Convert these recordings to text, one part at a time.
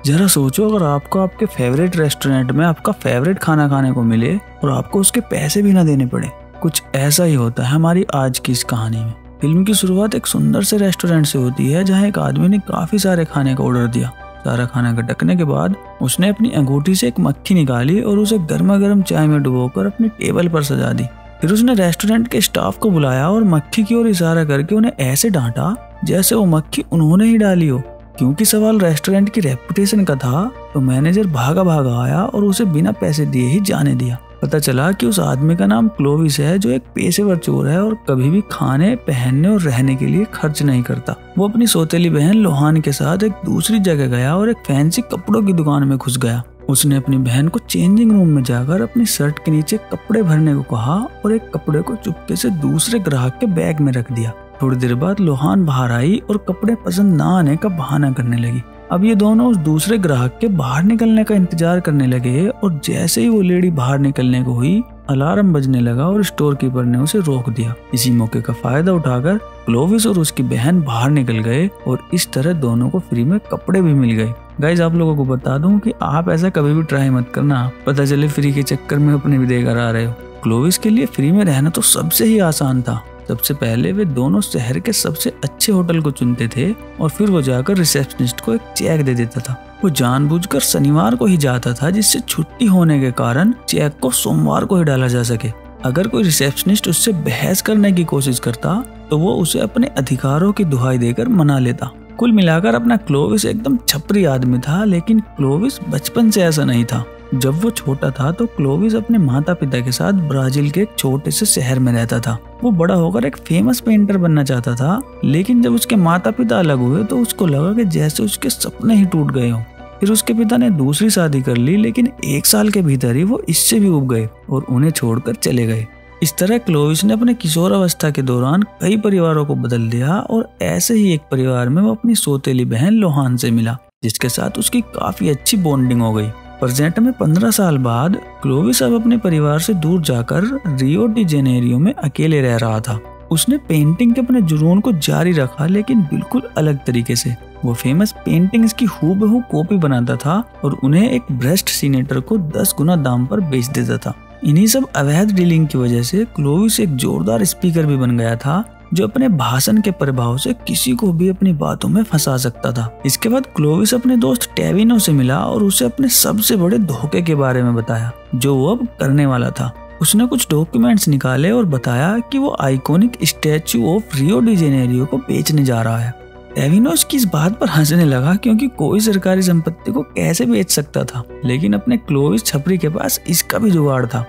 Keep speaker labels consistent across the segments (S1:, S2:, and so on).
S1: जरा सोचो, अगर आपको आपके फेवरेट रेस्टोरेंट में आपका फेवरेट खाना खाने को मिले और आपको उसके पैसे भी ना देने पड़े। कुछ ऐसा ही होता है हमारी आज की इस कहानी में। फिल्म की शुरुआत एक सुंदर से रेस्टोरेंट से होती है जहाँ एक आदमी ने काफी सारे खाने का ऑर्डर दिया। सारा खाना गटकने के बाद उसने अपनी अंगूठी से एक मक्खी निकाली और उसे गर्मा गर्म चाय में डुबोकर अपनी टेबल पर सजा दी। फिर उसने रेस्टोरेंट के स्टाफ को बुलाया और मक्खी की ओर इशारा करके उन्हें ऐसे डांटा जैसे वो मक्खी उन्होंने ही डाली हो। क्योंकि सवाल रेस्टोरेंट की रेपुटेशन का था तो मैनेजर भागा भागा आया और उसे बिना पैसे दिए ही जाने दिया। पता चला कि उस आदमी का नाम क्लोविस है, जो एक पेशेवर चोर है और कभी भी खाने, पहनने और रहने के लिए खर्च नहीं करता। वो अपनी सौतेली बहन लोहान के साथ एक दूसरी जगह गया और एक फैंसी कपड़ों की दुकान में घुस गया। उसने अपनी बहन को चेंजिंग रूम में जाकर अपनी शर्ट के नीचे कपड़े भरने को कहा और एक कपड़े को चुपके से दूसरे ग्राहक के बैग में रख दिया। थोड़ी देर बाद लोहान बाहर आई और कपड़े पसंद ना आने का बहाना करने लगी। अब ये दोनों उस दूसरे ग्राहक के बाहर निकलने का इंतजार करने लगे और जैसे ही वो लेडी बाहर निकलने को हुई, अलार्म बजने लगा और स्टोर कीपर ने उसे रोक दिया। इसी मौके का फायदा उठाकर क्लोविस और उसकी बहन बाहर निकल गए और इस तरह दोनों को फ्री में कपड़े भी मिल गए। गाइज, आप लोगों को बता दूं कि आप ऐसा कभी भी ट्राई मत करना, पता चले फ्री के चक्कर में अपने भी देकर आ रहे हो। क्लोविस के लिए फ्री में रहना तो सबसे ही आसान था। सबसे पहले वे दोनों शहर के सबसे अच्छे होटल को चुनते थे और फिर वो जाकर रिसेप्शनिस्ट को एक चेक दे देता था। वो जानबूझकर शनिवार को ही जाता था जिससे छुट्टी होने के कारण चेक को सोमवार को ही डाला जा सके। अगर कोई रिसेप्शनिस्ट उससे बहस करने की कोशिश करता तो वो उसे अपने अधिकारों की दुहाई देकर मना लेता। कुल मिलाकर अपना क्लोविस एकदम छपरी आदमी था, लेकिन क्लोविस बचपन से ऐसा नहीं था। जब वो छोटा था तो क्लोविस अपने माता पिता के साथ ब्राजील के एक छोटे से शहर में रहता था। वो बड़ा होकर एक फेमस पेंटर बनना चाहता था, लेकिन जब उसके माता पिता अलग हुए तो उसको लगा कि जैसे उसके सपने ही टूट गए हों। फिर उसके पिता ने दूसरी शादी कर ली, लेकिन 1 साल के भीतर ही वो इससे भी उब गए और उन्हें छोड़कर चले गए। इस तरह क्लोविस ने अपने किशोर अवस्था के दौरान कई परिवारों को बदल दिया और ऐसे ही एक परिवार में वो अपनी सौतेली बहन लोहान से मिला, जिसके साथ उसकी काफी अच्छी बॉन्डिंग हो गई। प्रेजेंट में 15 साल बाद क्लोविस अब अपने परिवार से दूर जाकर रियो डी जेनेरियो में अकेले रह रहा था। उसने पेंटिंग के अपने जुनून को जारी रखा, लेकिन बिल्कुल अलग तरीके से। वो फेमस पेंटिंग्स की हूबहू कॉपी बनाता था और उन्हें एक भ्रष्ट सीनेटर को 10 गुना दाम पर बेच देता था। इन्हीं सब अवैध डीलिंग की वजह से क्लोविस एक जोरदार स्पीकर भी बन गया था, जो अपने भाषण के प्रभाव से किसी को भी अपनी बातों में फंसा सकता था। इसके बाद क्लोविस अपने दोस्त टेविनो से मिला और उसे अपने सबसे बड़े धोखे के बारे में बताया जो वो अब करने वाला था। उसने कुछ डॉक्यूमेंट्स निकाले और बताया कि वो iconic statue of Rio de Janeiro को बेचने जा रहा है। टेविनो इसकी इस बात पर हंसने लगा, क्योंकि कोई सरकारी संपत्ति को कैसे बेच सकता था, लेकिन अपने क्लोविस छपरी के पास इसका भी जुगाड़ था।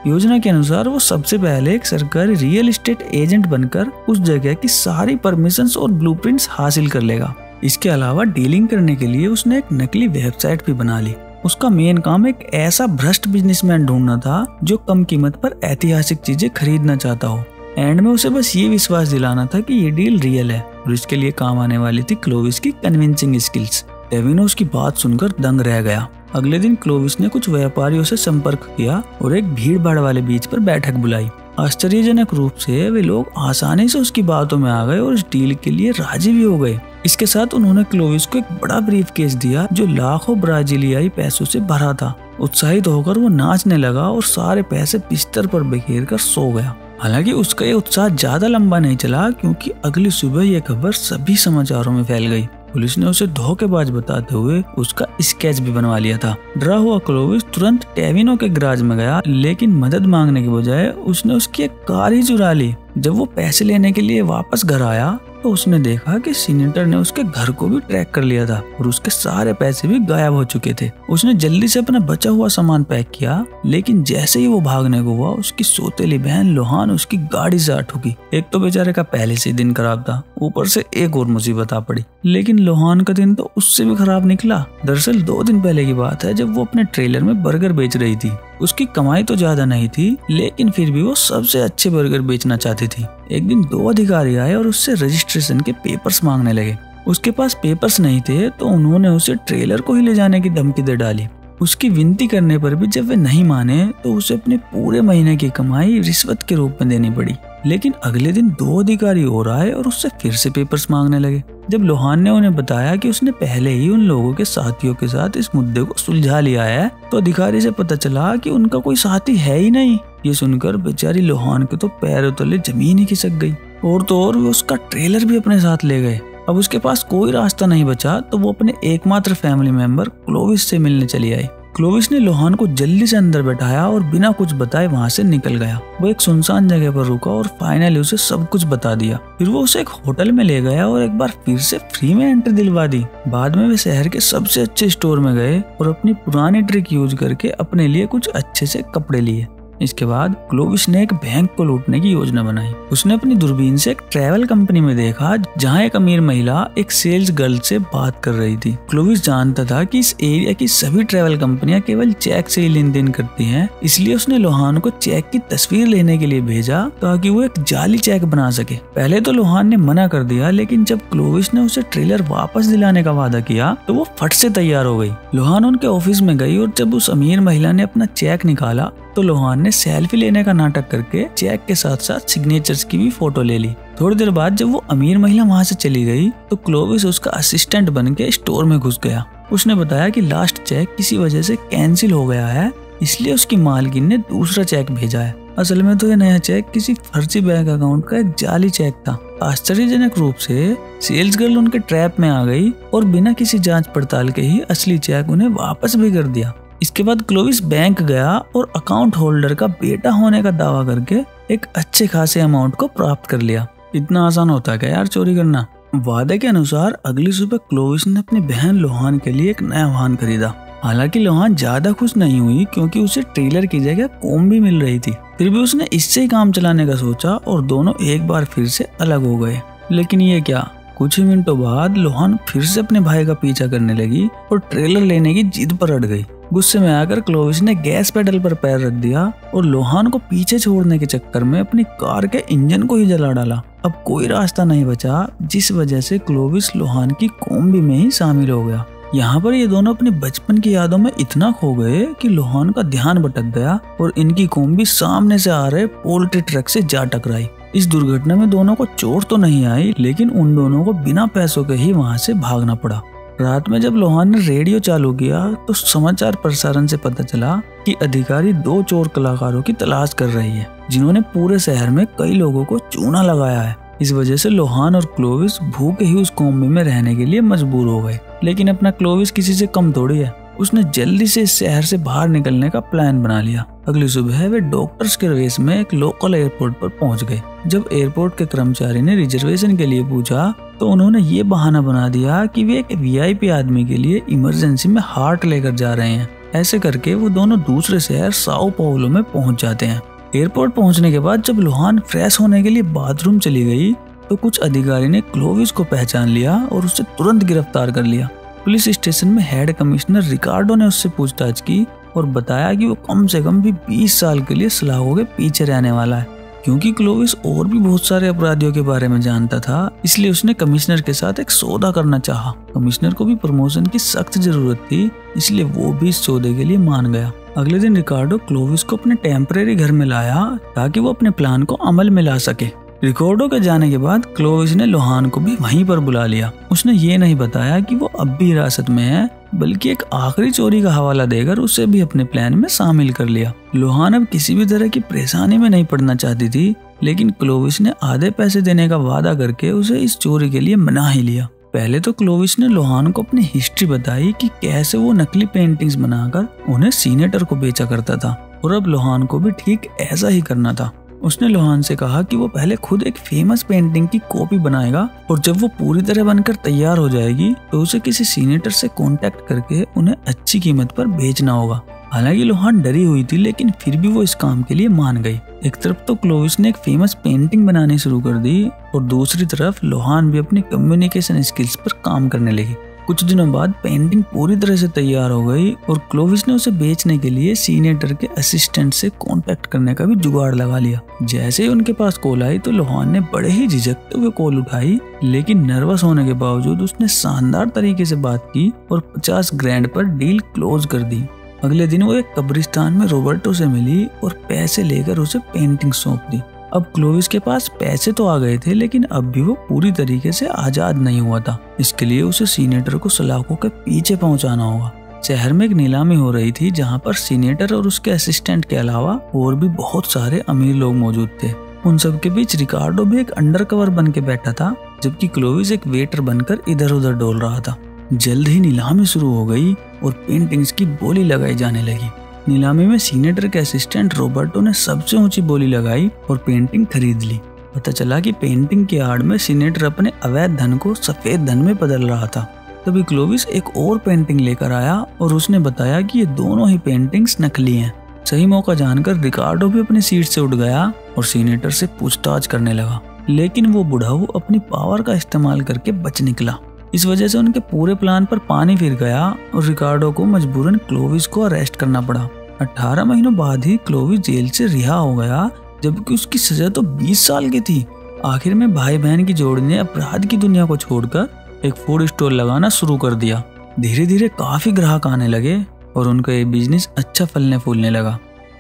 S1: योजना के अनुसार वो सबसे पहले एक सरकारी रियल एस्टेट एजेंट बनकर उस जगह की सारी परमिशंस और ब्लूप्रिंट्स हासिल कर लेगा। इसके अलावा डीलिंग करने के लिए उसने एक नकली वेबसाइट भी बना ली। उसका मेन काम एक ऐसा भ्रष्ट बिजनेसमैन ढूंढना था जो कम कीमत पर ऐतिहासिक चीजें खरीदना चाहता हो। एंड में उसे बस ये विश्वास दिलाना था कि ये डील रियल है और इसके लिए काम आने वाली थी क्लोविस की कन्विंसिंग स्किल्स। टेविनो उसकी बात सुनकर दंग रह गया। अगले दिन क्लोविस ने कुछ व्यापारियों से संपर्क किया और एक भीड़ भाड़ वाले बीच पर बैठक बुलाई। आश्चर्यजनक रूप से वे लोग आसानी से उसकी बातों में आ गए और इस डील के लिए राजी भी हो गए। इसके साथ उन्होंने क्लोविस को एक बड़ा ब्रीफ केस दिया जो लाखों ब्राजीलियाई पैसों से भरा था। उत्साहित होकर वो नाचने लगा और सारे पैसे बिस्तर पर बिखेर कर सो गया। हालांकि उसका ये उत्साह ज्यादा लंबा नहीं चला, क्योंकि अगली सुबह यह खबर सभी समाचारों में फैल गई। पुलिस ने उसे धोखेबाज बताते हुए उसका स्केच भी बनवा लिया था। डरा हुआ क्लोविस तुरंत टेविनो के गैराज में गया, लेकिन मदद मांगने के बजाय उसने उसकी एक कार ही चुरा ली। जब वो पैसे लेने के लिए वापस घर आया तो उसने देखा कि सीनेटर ने उसके घर को भी ट्रैक कर लिया था और उसके सारे पैसे भी गायब हो चुके थे। उसने जल्दी से अपना बचा हुआ सामान पैक किया, लेकिन जैसे ही वो भागने को हुआ उसकी सौतेली बहन लोहान उसकी गाड़ी से आ ठुकी। एक तो बेचारे का पहले से दिन खराब था, ऊपर से एक और मुसीबत आ पड़ी। लेकिन लोहान का दिन तो उससे भी खराब निकला। दरअसल 2 दिन पहले की बात है जब वो अपने ट्रेलर में बर्गर बेच रही थी। उसकी कमाई तो ज्यादा नहीं थी, लेकिन फिर भी वो सबसे अच्छे बर्गर बेचना चाहती थी। एक दिन 2 अधिकारी आए और उससे रजिस्ट्रेशन के पेपर्स मांगने लगे। उसके पास पेपर्स नहीं थे तो उन्होंने उसे ट्रेलर को ही ले जाने की धमकी दे डाली। उसकी विनती करने पर भी जब वे नहीं माने तो उसे अपने पूरे महीने की कमाई रिश्वत के रूप में देनी पड़ी। लेकिन अगले दिन 2 अधिकारी और आए और उससे फिर से पेपर्स मांगने लगे। जब लोहान ने उन्हें बताया कि उसने पहले ही उन लोगों के साथियों के साथ इस मुद्दे को सुलझा लिया है, तो अधिकारी से पता चला कि उनका कोई साथी है ही नहीं। ये सुनकर बेचारी लोहान के तो पैरों तले जमीन ही खिसक गई। और तो और वो उसका ट्रेलर भी अपने साथ ले गए। अब उसके पास कोई रास्ता नहीं बचा तो वो अपने एकमात्र फैमिली मेंबर क्लोविस से मिलने चली आई। क्लोविस ने लोहान को जल्दी से अंदर बैठाया और बिना कुछ बताए वहां से निकल गया। वो एक सुनसान जगह पर रुका और फाइनली उसे सब कुछ बता दिया। फिर वो उसे एक होटल में ले गया और एक बार फिर से फ्री में एंट्री दिलवा दी। बाद में वे शहर के सबसे अच्छे स्टोर में गए और अपनी पुरानी ट्रिक यूज करके अपने लिए कुछ अच्छे से कपड़े लिए। इसके बाद क्लोविस ने एक बैंक को लूटने की योजना बनाई। उसने अपनी दूरबीन से एक ट्रैवल कंपनी में देखा जहां एक अमीर महिला एक सेल्स गर्ल से बात कर रही थी। क्लोविस जानता था कि इस एरिया की सभी ट्रैवल कंपनियां केवल चेक से ही लेन देन करती हैं, इसलिए उसने लोहान को चेक की तस्वीर लेने के लिए भेजा ताकि वो एक जाली चेक बना सके। पहले तो लोहान ने मना कर दिया, लेकिन जब क्लोविस ने उसे ट्रेलर वापस दिलाने का वादा किया तो वो फट से तैयार हो गई। लोहान उनके ऑफिस में गई और जब उस अमीर महिला ने अपना चेक निकाला तो लोहान ने सेल्फी लेने का नाटक करके चेक के साथ साथ सिग्नेचर्स की भी फोटो ले ली। थोड़ी देर बाद जब वो अमीर महिला वहां से चली गई तो क्लोविस उसका असिस्टेंट बनके स्टोर में घुस गया। उसने बताया कि लास्ट चेक किसी वजह से कैंसिल हो गया है, इसलिए उसकी मालकिन ने दूसरा चेक भेजा है। असल में तो ये नया चेक किसी फर्जी बैंक अकाउंट का एक जाली चेक था। आश्चर्यजनक रूप से सेल्स गर्ल उनके ट्रैप में आ गई और बिना किसी जांच पड़ताल के ही असली चेक उन्हें वापस भी कर दिया। इसके बाद क्लोविस बैंक गया और अकाउंट होल्डर का बेटा होने का दावा करके एक अच्छे खासे अमाउंट को प्राप्त कर लिया। इतना आसान होता है क्या यार चोरी करना। वादे के अनुसार अगली सुबह क्लोविस ने अपनी बहन लोहान के लिए एक नया वाहन खरीदा। हालांकि लोहान ज्यादा खुश नहीं हुई क्योंकि उसे ट्रेलर की जगह कोम भी मिल रही थी। फिर भी उसने इससे ही काम चलाने का सोचा और दोनों एक बार फिर से अलग हो गए। लेकिन ये क्या, कुछ ही मिनटों बाद लोहान फिर से अपने भाई का पीछा करने लगी और ट्रेलर लेने की जिद पर अड़ गई। गुस्से में आकर क्लोविस ने गैस पेडल पर पैर रख दिया और लोहान को पीछे छोड़ने के चक्कर में अपनी कार के इंजन को ही जला डाला। अब कोई रास्ता नहीं बचा, जिस वजह से क्लोविस लोहान की कोम्बी में ही शामिल हो गया। यहाँ पर ये दोनों अपने बचपन की यादों में इतना खो गए कि लोहान का ध्यान भटक गया और इनकी कोम्बी सामने से आ रहे पोल्ट्री ट्रक से जा टकराई। इस दुर्घटना में दोनों को चोट तो नहीं आई, लेकिन उन दोनों को बिना पैसों के ही वहाँ से भागना पड़ा। रात में जब लोहान ने रेडियो चालू किया तो समाचार प्रसारण से पता चला कि अधिकारी 2 चोर कलाकारों की तलाश कर रही है, जिन्होंने पूरे शहर में कई लोगों को चूना लगाया है। इस वजह से लोहान और क्लोविस भूखे ही उस कोम्बी में रहने के लिए मजबूर हो गए। लेकिन अपना क्लोविस किसी से कम थोड़ी है, उसने जल्दी से इस शहर से बाहर निकलने का प्लान बना लिया। अगली सुबह वे डॉक्टर्स के रेस में एक लोकल एयरपोर्ट पर पहुंच गए। जब एयरपोर्ट के कर्मचारी ने रिजर्वेशन के लिए पूछा तो उन्होंने ये बहाना बना दिया कि वे एक वीआईपी आदमी के लिए इमरजेंसी में हार्ट लेकर जा रहे हैं। ऐसे करके वो दोनों दूसरे शहर साओ पाउलो में पहुंच जाते हैं। एयरपोर्ट पहुंचने के बाद जब लोहान फ्रेश होने के लिए बाथरूम चली गई तो कुछ अधिकारी ने क्लोविस को पहचान लिया और उसे तुरंत गिरफ्तार कर लिया। पुलिस स्टेशन में हेड कमिश्नर रिकार्डो ने उससे पूछताछ की और बताया कि वो कम से कम भी 20 साल के लिए सलाखों के पीछे रहने वाला है। क्योंकि क्लोविस और भी बहुत सारे अपराधियों के बारे में जानता था, इसलिए उसने कमिश्नर के साथ एक सौदा करना चाहा। कमिश्नर को भी प्रमोशन की सख्त जरूरत थी, इसलिए वो भी इस सौदे के लिए मान गया। अगले दिन रिकार्डो क्लोविस को अपने टेम्परेरी घर में लाया ताकि वो अपने प्लान को अमल में ला सके। रिकार्डो के जाने के बाद क्लोविस ने लोहान को भी वहीं पर बुला लिया। उसने ये नहीं बताया कि वो अब भी हिरासत में है, बल्कि एक आखिरी चोरी का हवाला देकर उसे भी अपने प्लान में शामिल कर लिया। लोहान अब किसी भी तरह की परेशानी में नहीं पड़ना चाहती थी, लेकिन क्लोविस ने आधे पैसे देने का वादा करके उसे इस चोरी के लिए मना ही लिया। पहले तो क्लोविस ने लोहान को अपनी हिस्ट्री बताई कि कैसे वो नकली पेंटिंग्स बनाकर उन्हें सीनेटर को बेचा करता था और अब लोहान को भी ठीक ऐसा ही करना था। उसने लोहान से कहा कि वो पहले खुद एक फेमस पेंटिंग की कॉपी बनाएगा और जब वो पूरी तरह बनकर तैयार हो जाएगी तो उसे किसी सीनेटर से कांटेक्ट करके उन्हें अच्छी कीमत पर बेचना होगा। हालांकि लोहान डरी हुई थी, लेकिन फिर भी वो इस काम के लिए मान गई। एक तरफ तो क्लोविस ने एक फेमस पेंटिंग बनानी शुरू कर दी और दूसरी तरफ लोहान भी अपनी कम्युनिकेशन स्किल्स पर काम करने लगी। कुछ दिनों बाद पेंटिंग पूरी तरह से तैयार हो गई और क्लोविस ने उसे बेचने के लिए सीनेटर के असिस्टेंट से कांटेक्ट करने का भी जुगाड़ लगा लिया। जैसे ही उनके पास कॉल आई तो लोहान ने बड़े ही झिझकते हुए कॉल उठाई, लेकिन नर्वस होने के बावजूद उसने शानदार तरीके से बात की और 50 ग्रैंड पर डील क्लोज कर दी। अगले दिन वो एक कब्रिस्तान में रॉबर्टो से मिली और पैसे लेकर उसे पेंटिंग सौंप दी। अब क्लोविस के पास पैसे तो आ गए थे, लेकिन अब भी वो पूरी तरीके से आजाद नहीं हुआ था। इसके लिए उसे सीनेटर को सलाखों के पीछे पहुंचाना होगा। शहर में एक नीलामी हो रही थी जहां पर सीनेटर और उसके असिस्टेंट के अलावा और भी बहुत सारे अमीर लोग मौजूद थे। उन सब के बीच रिकार्डो भी एक अंडरकवर बन के बैठा था, जबकि क्लोविस एक वेटर बनकर इधर उधर डोल रहा था। जल्द ही नीलामी शुरू हो गई और पेंटिंग्स की बोली लगाई जाने लगी। नीलामी में सीनेटर के असिस्टेंट रॉबर्टो ने सबसे ऊंची बोली लगाई और पेंटिंग खरीद ली। पता चला कि पेंटिंग की आड़ में सीनेटर अपने अवैध धन को सफेद धन में बदल रहा था। तभी क्लोविस एक और पेंटिंग लेकर आया और उसने बताया कि ये दोनों ही पेंटिंग्स नकली हैं। सही मौका जानकर रिकार्डो भी अपनी सीट से उठ गया और सीनेटर से पूछताछ करने लगा, लेकिन वो बुढ़ाऊ अपनी पावर का इस्तेमाल करके बच निकला। इस वजह से उनके पूरे प्लान पर पानी फिर गया और रिकार्डो को मजबूरन क्लोविस को अरेस्ट करना पड़ा। 18 महीनों बाद ही क्लोविस जेल से रिहा हो गया, जबकि उसकी सजा तो 20 साल की थी। आखिर में भाई बहन की जोड़ी ने अपराध की दुनिया को छोड़कर एक फूड स्टोर लगाना शुरू कर दिया। धीरे धीरे काफी ग्राहक आने लगे और उनका ये बिजनेस अच्छा फलने फूलने लगा।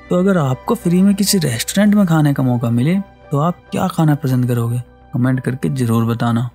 S1: तो अगर आपको फ्री में किसी रेस्टोरेंट में खाने का मौका मिले तो आप क्या खाना पसंद करोगे? कमेंट करके जरूर बताना।